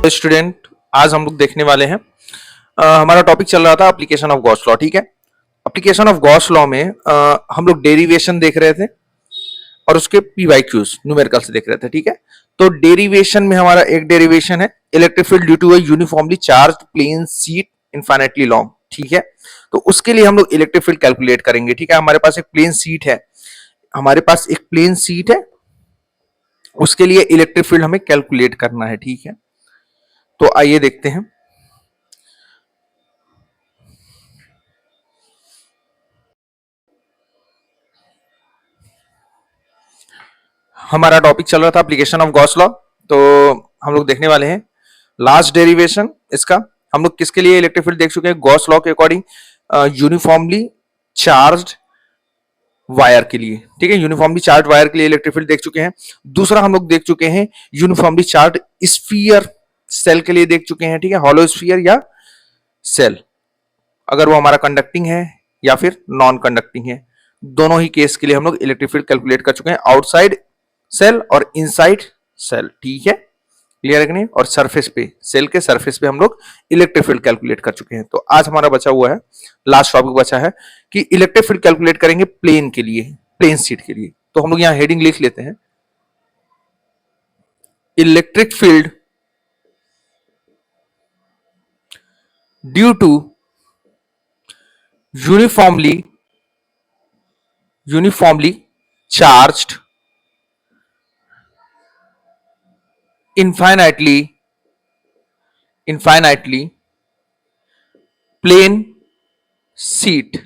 Student, आज हम लोग देखने वाले हैं हमारा टॉपिक चल रहा था एप्लीकेशन ऑफ गॉस लॉ। ठीक है, एप्लीकेशन ऑफ गॉस लॉ में हम लोग डेरिवेशन देख रहे थे और उसके पीवाईक्यूज न्यूमेरिकल से देख रहे थे। ठीक है, तो डेरिवेशन में हमारा एक डेरिवेशन है electric field due to a uniformly charged plane sheet infinitely long. ठीक है, तो उसके लिए हम लोग इलेक्ट्रिक फील्ड कैलकुलेट करेंगे। ठीक है, हमारे पास एक प्लेन शीट है, उसके लिए इलेक्ट्रिक फील्ड हमें कैलकुलेट करना है। ठीक है, तो आइए देखते हैं। हमारा टॉपिक चल रहा था एप्लीकेशन ऑफ गॉस लॉ, तो हम लोग देखने वाले हैं लास्ट डेरिवेशन इसका। हम लोग किसके लिए इलेक्ट्रिक फील्ड देख चुके हैं? गॉस लॉ के अकॉर्डिंग यूनिफॉर्मली चार्ज्ड वायर के लिए। ठीक है, यूनिफॉर्मली चार्ज वायर के लिए इलेक्ट्रिक फील्ड देख चुके हैं। दूसरा हम लोग देख चुके हैं यूनिफॉर्मली चार्ज स्फीयर सेल के लिए देख चुके हैं। ठीक है, हॉलो स्फीयर या सेल, अगर वो हमारा कंडक्टिंग है या फिर नॉन कंडक्टिंग है, दोनों ही केस के लिए हम लोग इलेक्ट्रिक फील्ड कैलकुलेट कर चुके हैं, आउटसाइड सेल और इनसाइड सेल। ठीक है, क्लियर है कि नहीं? और सरफेस पे, सेल के सरफेस पे हम लोग इलेक्ट्रिक फील्ड कैलकुलेट कर चुके हैं। तो आज हमारा बचा हुआ है, लास्ट टॉपिक बचा है कि इलेक्ट्रिक फील्ड कैलकुलेट करेंगे प्लेन के लिए, प्लेन शीट के लिए। तो हम लोग यहां हेडिंग लिख लेते हैं, electric field due to uniformly charged infinitely plane sheet.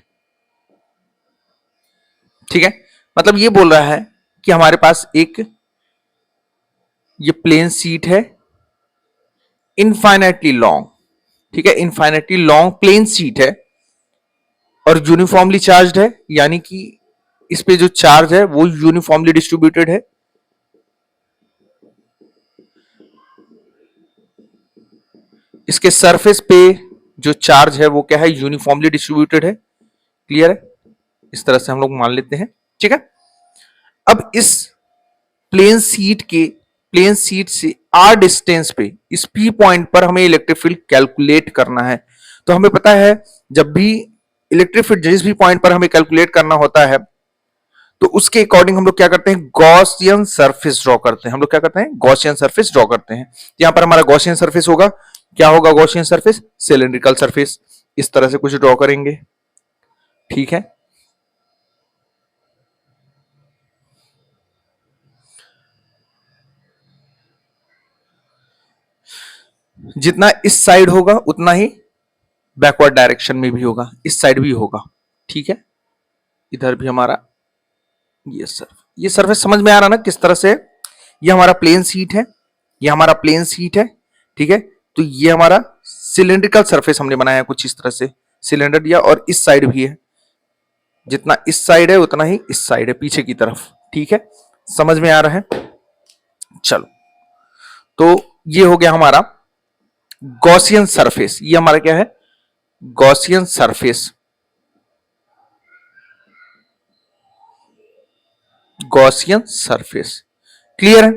ठीक है, मतलब ये बोल रहा है कि हमारे पास एक ये प्लेन शीट है इनफाइनाइटली लॉन्ग। ठीक है, इनफाइनाइटली लॉन्ग प्लेन शीट है और यूनिफॉर्मली चार्ज्ड है, यानी कि इस पे जो चार्ज है वो यूनिफॉर्मली डिस्ट्रीब्यूटेड है। इसके सरफेस पे जो चार्ज है वो क्या है? यूनिफॉर्मली डिस्ट्रीब्यूटेड है। क्लियर है? इस तरह से हम लोग मान लेते हैं। ठीक है, अब इस प्लेन सीट से आर डिस्टेंस पे इस पी पॉइंट पर हमें इलेक्ट्रिक फील्ड कैलकुलेट करना है। तो हमें पता है जब भी इलेक्ट्रिक फील्ड जिस भी पॉइंट पर हमें कैलकुलेट करना होता है तो उसके अकॉर्डिंग हम लोग क्या करते हैं? गॉसियन सरफेस ड्रॉ करते हैं। हम लोग क्या करते हैं? गॉसियन सरफेस ड्रॉ करते हैं। यहां पर हमारा गॉसियन सरफेस होगा, क्या होगा गॉसियन सरफेस? Cylindrical surface. इस तरह से कुछ ड्रॉ करेंगे। ठीक है, जितना इस साइड होगा उतना ही बैकवर्ड डायरेक्शन में भी होगा, इस साइड भी होगा। ठीक है, इधर भी हमारा ये सरफेस समझ में आ रहा ना किस तरह से? ये हमारा प्लेन शीट है, ये हमारा प्लेन शीट है। ठीक है, तो ये हमारा सिलेंड्रिकल सरफेस हमने बनाया कुछ इस तरह से, सिलेंडर दिया, और इस साइड भी है, जितना इस साइड है उतना ही इस साइड है पीछे की तरफ। ठीक है, समझ में आ रहा है? चलो, तो ये हो गया हमारा गॉसियन सरफेस। ये हमारा क्या है? Gaussian surface. Gaussian surface, clear है?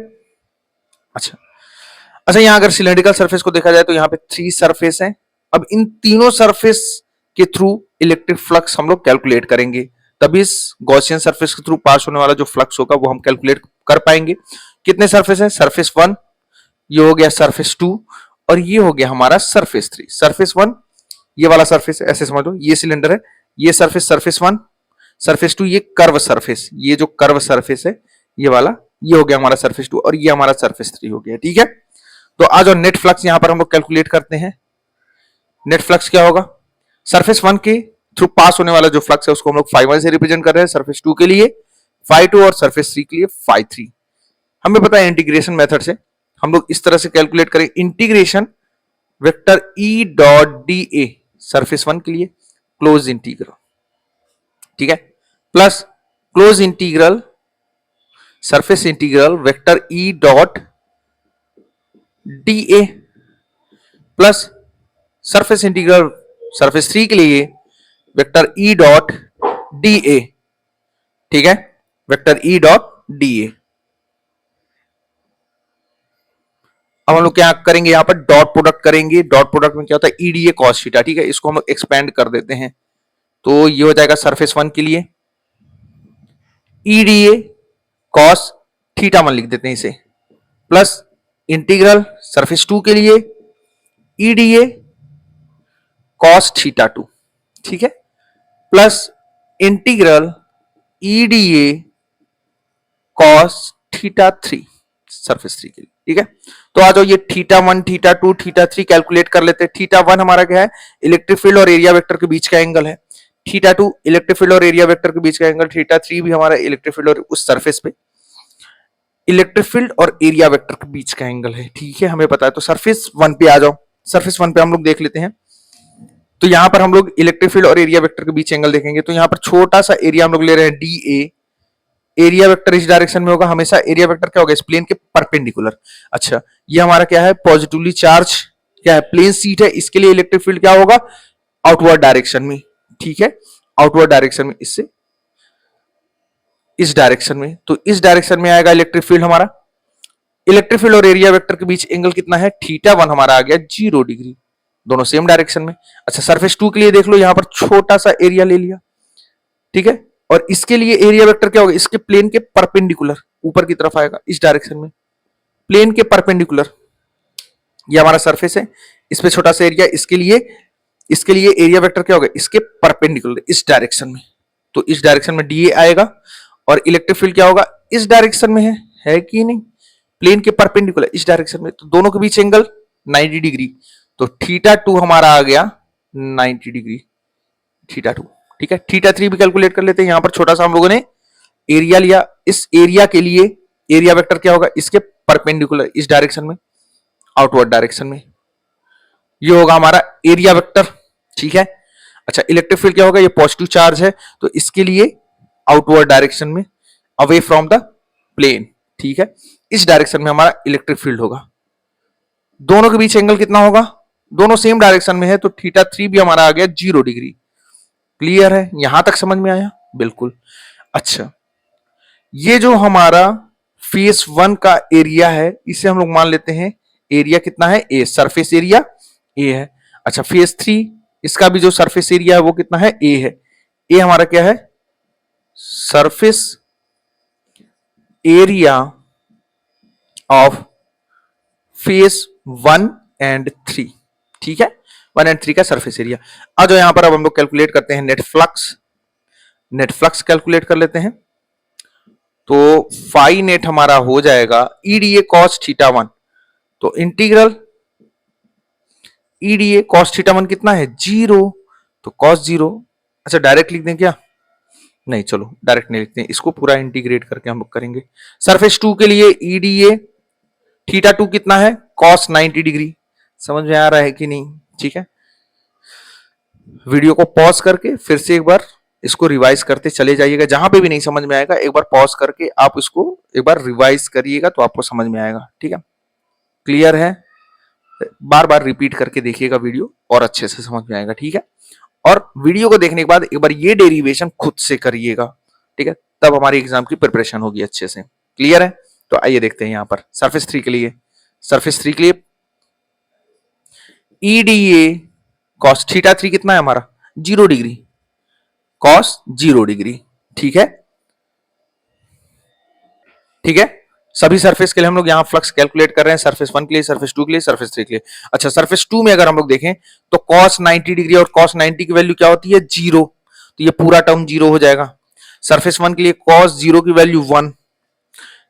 अच्छा अच्छा, यहां अगर सिलेंड्रिकल सरफेस को देखा जाए तो यहां पे 3 सरफेस हैं। अब इन तीनों सरफेस के थ्रू इलेक्ट्रिक फ्लक्स हम लोग कैलकुलेट करेंगे, तभी इस गॉसियन सरफेस के थ्रू पास होने वाला जो फ्लक्स होगा वो हम कैलकुलेट कर पाएंगे। कितने सरफेस है? सरफेस 1, ये हो गया सरफेस 2, और ये हो गया हमारा सरफेस 3। सरफेस 1 ये वाला सरफेस है, ऐसे समझ लो, ये सिलेंडर है, ये सरफेस सरफेस 1, सरफेस 2 ये कर्व सरफेस, ये जो कर्व सरफेस है ये वाला, ये हो गया हमारा सरफेस 2, और ये हमारा सरफेस 3 हो गया। ठीक है, तो आज और नेट फ्लक्स यहां पर हम लोग कैलकुलेट करते हैं। नेट फ्लक्स क्या होगा? सरफेस 1 के थ्रू पास होने वाला जो फ्लक्स है उसको हम लोग φ1 से रिप्रेजेंट कर रहे हैं, सरफेस 2 के लिए φ2 और सरफेस 3 के लिए φ3। हमें पता है इंटीग्रेशन मेथड से हम लोग इस तरह से कैलकुलेट करें, integration vector E dot D a surface 1 के लिए क्लोज इंटीग्रल। ठीक है, plus close integral surface integral vector E dot D A plus surface integral surface 3 के लिए vector E dot D A. ठीक है, vector E dot D A. अब हम लोग क्या करेंगे, यहाँ पर डॉट प्रोडक्ट करेंगे। डॉट प्रोडक्ट में क्या होता है, ईडीए कॉस थीटा, ठीक है, इसको हम लोग एक्सपेंड कर देते हैं। तो ये हो जाएगा सरफेस 1 के लिए ईडीए कॉस थीटा 1 लिख देते हैं इसे, प्लस इंटीग्रल सरफेस 2 के लिए ईडीए कॉस थीटा 2, ठीक है, plus integral EDA cos theta 3 surface 3 के लिए, ठीक है। तो आ जाओ, ये थीटा 1 थीटा 2 थीटा 3 कैलकुलेट कर लेते हैं। थीटा 1 हमारा क्या है, इलेक्ट्रिक फील्ड और एरिया वेक्टर के बीच का एंगल है। थीटा 2 इलेक्ट्रिक फील्ड और एरिया वेक्टर के बीच का एंगल। थीटा 3 भी हमारा इलेक्ट्रिक फील्ड और उस सरफेस पे इलेक्ट्रिक फील्ड और एरिया वेक्टर के बीच का एंगल है, ठीक है, हमें पता है। तो सरफेस 1 पे आ जाओ। सरफेस 1 पे हम लोग देख लेते हैं। तो यहां पर हम लोग इलेक्ट्रिक फील्ड और एरिया वेक्टर के बीच एंगल देखेंगे। तो यहां पर छोटा सा एरिया हम लोग ले रहे हैं डी ए। एरिया वेक्टर इस डायरेक्शन में होगा हमेशा। एरिया वेक्टर क्या होगा, इस प्लेन के परपेंडिकुलर। अच्छा, ये हमारा क्या है, पॉजिटिवली चार्ज क्या है, प्लेन सीट है। इसके लिए इलेक्ट्रिक फील्ड क्या होगा, आउटवर्ड डायरेक्शन में, ठीक है, आउटवर्ड डायरेक्शन में, इससे इस डायरेक्शन में। तो इस डायरेक्शन में आएगा इलेक्ट्रिक फील्ड हमारा। इलेक्ट्रिक फील्ड और एरिया वेक्टर के बीच एंगल कितना है, थीटा 1 हमारा आ गया 0 डिग्री, दोनों सेम डायरेक्शन में। अच्छा, सरफेस 2 के लिए देख लो, यहां पर छोटा सा एरिया ले लिया, ठीक है, और इसके लिए एरिया वेक्टर क्या होगा, इसके प्लेन के परपेंडिकुलर ऊपर की तरफ आएगा, इस डायरेक्शन में, प्लेन के परपेंडिकुलर। ये हमारा सरफेस है, इस पे छोटा सा एरिया, इसके लिए एरिया वेक्टर क्या होगा, इसके परपेंडिकुलर, इस डायरेक्शन में। तो इस डायरेक्शन में डीए आएगा। और इलेक्ट्रिक फील्ड क्या होगा, इस डायरेक्शन में है कि नहीं, प्लेन के परपेंडिकुलर इस डायरेक्शन में। तो दोनों के बीच एंगल 90 डिग्री। तो थीटा 2 हमारा आ गया 90 डिग्री, थीटा 2, ठीक है। थीटा 3 भी कैलकुलेट कर लेते हैं। यहां पर छोटा सा हम लोगों ने एरिया लिया। इस एरिया के लिए एरिया वेक्टर क्या होगा, इसके परपेंडिकुलर, इस डायरेक्शन में, आउटवर्ड डायरेक्शन में। ये होगा हमारा एरिया वेक्टर, ठीक है। अच्छा, इलेक्ट्रिक फील्ड क्या होगा, ये पॉजिटिव चार्ज है, तो इसके लिए आउटवर्ड डायरेक्शन में, अवे फ्रॉम द प्लेन, ठीक है, इस डायरेक्शन में हमारा इलेक्ट्रिक फील्ड होगा। दोनों के बीच एंगल कितना होगा, दोनों सेम डायरेक्शन में है, तो थीटा 3 भी हमारा आ गया 0 डिग्री। क्लियर है, यहां तक समझ में आया, बिल्कुल। अच्छा, ये जो हमारा फेस 1 का एरिया है, इसे हम लोग मान लेते हैं एरिया कितना है, ए, सरफेस एरिया ए है। अच्छा, फेस 3 इसका भी जो सरफेस एरिया है वो कितना है, ए है। ए हमारा क्या है, surface area of face 1 and 3, ठीक है, 1 एंड 3 का सरफेस एरिया। आ जाओ यहां पर, अब हम लोग कैलकुलेट करते हैं net flux. Net flux calculate कर लेते हैं। तो फाई नेट हमारा हो जाएगा ईडीए कॉस थीटा 1। तो इंटीग्रल ईडीए कॉस थीटा 1 कितना है, 0। तो कॉस 0, अच्छा डायरेक्ट लिख दें क्या, नहीं, चलो डायरेक्ट नहीं लिखते हैं, इसको पूरा इंटीग्रेट करके हम लोग करेंगे। सरफेस 2 के लिए ईडीए थीटा 2 कितना है, कॉस 90 डिग्री। समझ में आ रहा है कि नहीं, ठीक है। वीडियो को पॉज करके फिर से एक बार इसको रिवाइज करते चले जाइएगा। जहां पे भी नहीं समझ में आएगा, एक बार पॉज करके आप इसको एक बार रिवाइज करिएगा, तो आपको समझ में आएगा, ठीक है। क्लियर है, बार बार रिपीट करके देखिएगा वीडियो, और अच्छे से समझ में आएगा, ठीक है। और वीडियो को देखने के बाद एक बार ये डेरिवेशन खुद से करिएगा, ठीक है, तब हमारी एग्जाम की प्रिपरेशन होगी अच्छे से। क्लियर है, तो आइए देखते हैं यहां पर सरफेस 3 के लिए। सरफेस 3 के लिए ईडीए कॉस थीटा 3 कितना है हमारा, 0 डिग्री, कॉस 0 डिग्री, ठीक है, ठीक है। सभी सरफेस के लिए हम लोग यहां फ्लक्स कैलकुलेट कर रहे हैं, सरफेस 1 के लिए, सरफेस 2 के लिए, सरफेस 3 के लिए। अच्छा, सरफेस 2 में अगर हम लोग देखें तो cos 90 डिग्री और cos 90 की वैल्यू क्या होती है, 0। तो ये पूरा टर्म 0 हो जाएगा। सरफेस 1 के लिए cos 0 की वैल्यू 1।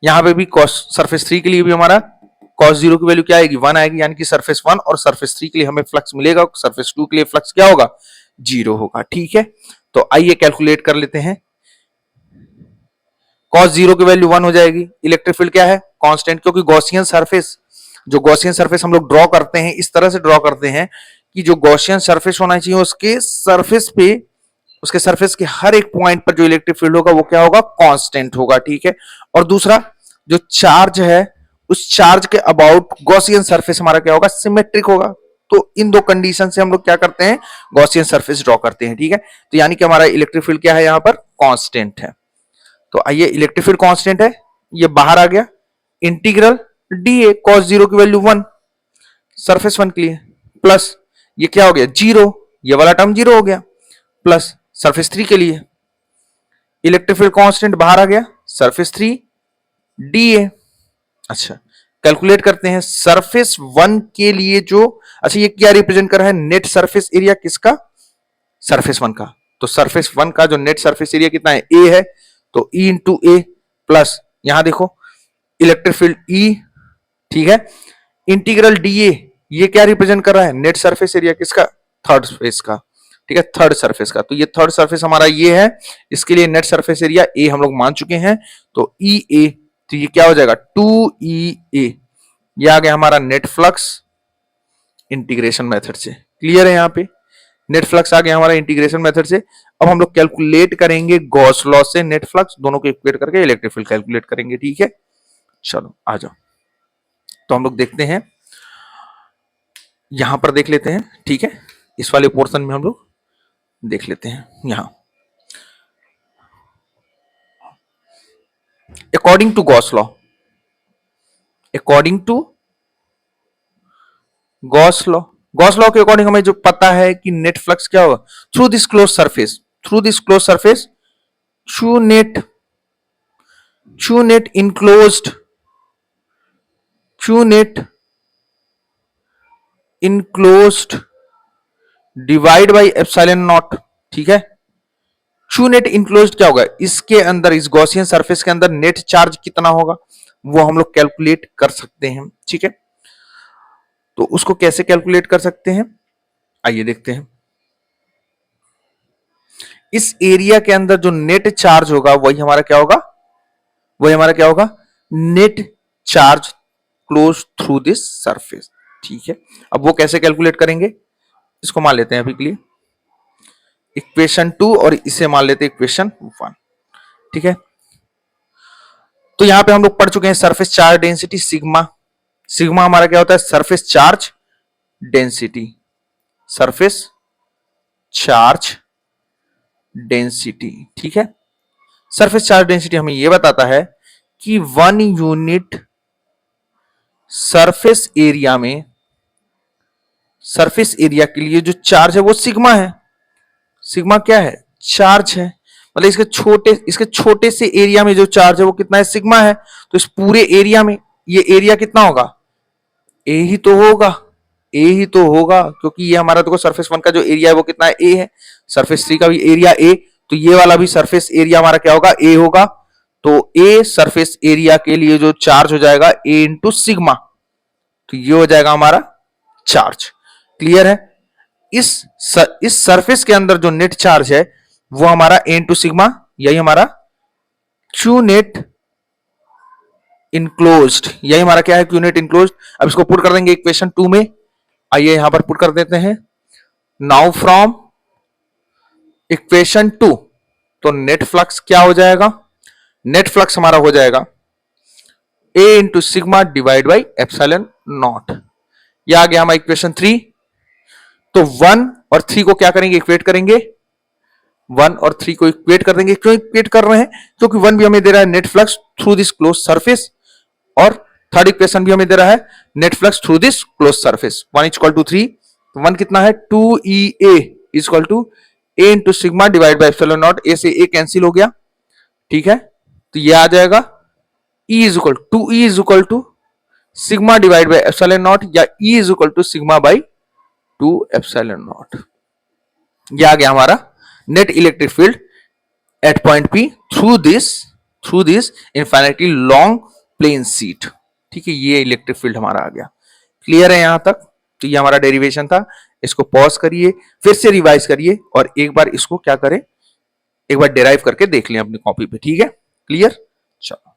यहां पे भी cos, सरफेस 3 के लिए भी हमारा cos 0 की वैल्यू क्या आएगी, 1 आएगी, यानी कि सरफेस 1 और सरफेस 3 के लिए हमें फ्लक्स मिलेगा, सरफेस 2 के लिए फ्लक्स क्या होगा, 0 होगा, ठीक है। तो आइए कैलकुलेट कर लेते हैं। cos 0 की वैल्यू 1 हो जाएगी। इलेक्ट्रिक फील्ड क्या है, कांस्टेंट, क्योंकि गॉसियन सरफेस, जो गॉसियन सरफेस हम लोग ड्रॉ करते हैं, इस तरह से ड्रॉ करते हैं कि जो गॉसियन सरफेस होना चाहिए उसके सरफेस पे, उसके सरफेस के हर एक पॉइंट पर जो इलेक्ट्रिक फील्ड होगा वो क्या होगा, कांस्टेंट होगा, ठीक है। और दूसरा, जो चार्ज है, उस चार्ज के अबाउट गॉसियन सरफेस हमारा क्या होगा, सिमेट्रिक होगा। तो इन दो कंडीशन से हम लोग क्या करते हैं, गॉसियन सरफेस ड्रॉ करते हैं, ठीक है। तो यानी कि हमारा इलेक्ट्रिक फील्ड क्या है, यहां पर कांस्टेंट है। तो आइए, इलेक्ट्रिक फील्ड कांस्टेंट है, ये बाहर आ गया, integral D A cos zero की वैल्यू 1 सरफेस 1 के लिए, प्लस ये क्या हो गया जीरो, ये वाला टर्म जीरो हो गया, प्लस सरफेस 3 के लिए इलेक्ट्रिक फील्ड कांस्टेंट बाहर आ गया, सरफेस 3 डी ए। अच्छा कैलकुलेट करते हैं सरफेस 1 के लिए जो, अच्छा ये क्या रिप्रेजेंट कर रहा है, नेट सरफेस एरिया किसका, सरफेस 1 का। तो सरफेस 1 का जो नेट सरफेस एरिया कितना है, ए है, तो ई इंटू ए, प्लस यहां देखो इलेक्ट्रिक फील्ड ई, ठीक है, इंटीग्रल डी ए, ये क्या रिप्रेजेंट कर रहा है, नेट सरफेस एरिया किसका, थर्ड फेस का, ठीक है, थर्ड सरफेस का। तो ये थर्ड सरफेस हमारा ये है, इसके लिए नेट सरफेस एरिया ए हम लोग मान चुके हैं, तो ई ए, तो ये क्या हो जाएगा 2EA, ये आ गया हमारा नेट फ्लक्स इंटीग्रेशन मेथड से। क्लियर है, यहां पे नेट फ्लक्स आ गया हमारा इंटीग्रेशन मेथड से। अब हम लोग कैलकुलेट करेंगे गॉस लॉ से नेट फ्लक्स, दोनों को इक्वेट करके इलेक्ट्रिक फील्ड कैलकुलेट करेंगे, ठीक है। चलो आ जाओ, तो हम लोग देखते हैं, यहां पर देख लेते हैं, ठीक है, इस वाले पोर्शन में हम लोग देख लेते हैं। यहां according to Gauss law, according to Gauss law, Gauss law के अकॉर्डिंग हमें जो पता है कि नेट फ्लक्स क्या होगा, through this close surface, through this close surface, through net enclosed, through net enclosed divide by epsilon naught, ठीक है। थ्रू नेट इनक्लोज्ड क्या होगा, इसके अंदर, इस गॉसियन सरफेस के अंदर नेट चार्ज कितना होगा, वो हम लोग कैलकुलेट कर सकते हैं, ठीक है। तो उसको कैसे कैलकुलेट कर सकते हैं, आइए देखते हैं। इस एरिया के अंदर जो नेट चार्ज होगा वही हमारा क्या होगा, वही हमारा क्या होगा, net charge close through this surface, ठीक है। अब वो कैसे कैलकुलेट करेंगे, इसको मान लेते हैं अभी के लिए इक्वेशन 2 और इसे मान लेते हैं इक्वेशन 1, ठीक है। तो यहां पे हम लोग पढ़ चुके हैं surface charge density sigma, sigma हमारा क्या होता है, surface charge density, surface charge density, ठीक है। सरफेस चार्ज डेंसिटी हमें यह बताता है कि 1 यूनिट सरफेस एरिया में, सरफेस एरिया के लिए जो चार्ज है वो सिग्मा है। सिग्मा क्या है, चार्ज है, मतलब इसके छोटे से एरिया में जो चार्ज है वो कितना है, सिग्मा है। तो इस पूरे एरिया में ये एरिया कितना होगा, ए ही तो होगा, ए ही तो होगा, क्योंकि ये हमारा देखो सरफेस 1 का जो एरिया है वो कितना है, ए है, सरफेस 3 का भी एरिया ए, तो ये वाला भी सरफेस एरिया हमारा क्या होगा, ए होगा। तो ए सरफेस एरिया के लिए जो चार्ज हो जाएगा ए इंटू सिग्मा, तो ये हो जाएगा हमारा चार्ज। क्लियर है, इस सरफेस के अंदर जो नेट चार्ज है वो हमारा ए इंटू सिग्मा, यही हमारा क्यू नेट इनक्लोज्ड, यही हमारा क्या है, क्यू नेट इनक्लोज्ड। अब इसको पुट कर देंगे इक्वेशन 2 में, आइए यहां पर पुट कर देते हैं। नाउ फ्रॉम इक्वेशन 2, तो नेट फ्लक्स क्या हो जाएगा, नेट फ्लक्स हमारा हो जाएगा A into sigma divide by epsilon naught, यह आ गया हमारा इक्वेशन 3। तो 1 और 3 को क्या करेंगे, इक्वेट करेंगे, 1 और 3 को इक्वेट कर देंगे। क्यों इक्वेट कर रहे हैं, क्योंकि 1 भी हमें दे रहा है net flux through this close surface, और थर्ड इक्वेशन भी हमें दे रहा है net flux through this close surface. 1 equal to 3, 1 कितना है 2EA equal to A into sigma divide by epsilon naught, A से ए कैंसिल हो गया, ठीक है। तो ये आ जाएगा E is equal to E is equal to sigma divide by epsilon naught, या E is equal to sigma by 2 epsilon naught. ये आ गया हमारा net electric field at point P through this infinitely long plane sheet, ठीक है। ये electric field हमारा आ गया। क्लियर है यहां तक, तो ये हमारा डेरिवेशन था। इसको पॉज करिए, फिर से रिवाइज करिए, और एक बार इसको क्या करें, एक बार डेराइव करके देख लें अपनी कॉपी पे, ठीक है। क्लियर, चलो।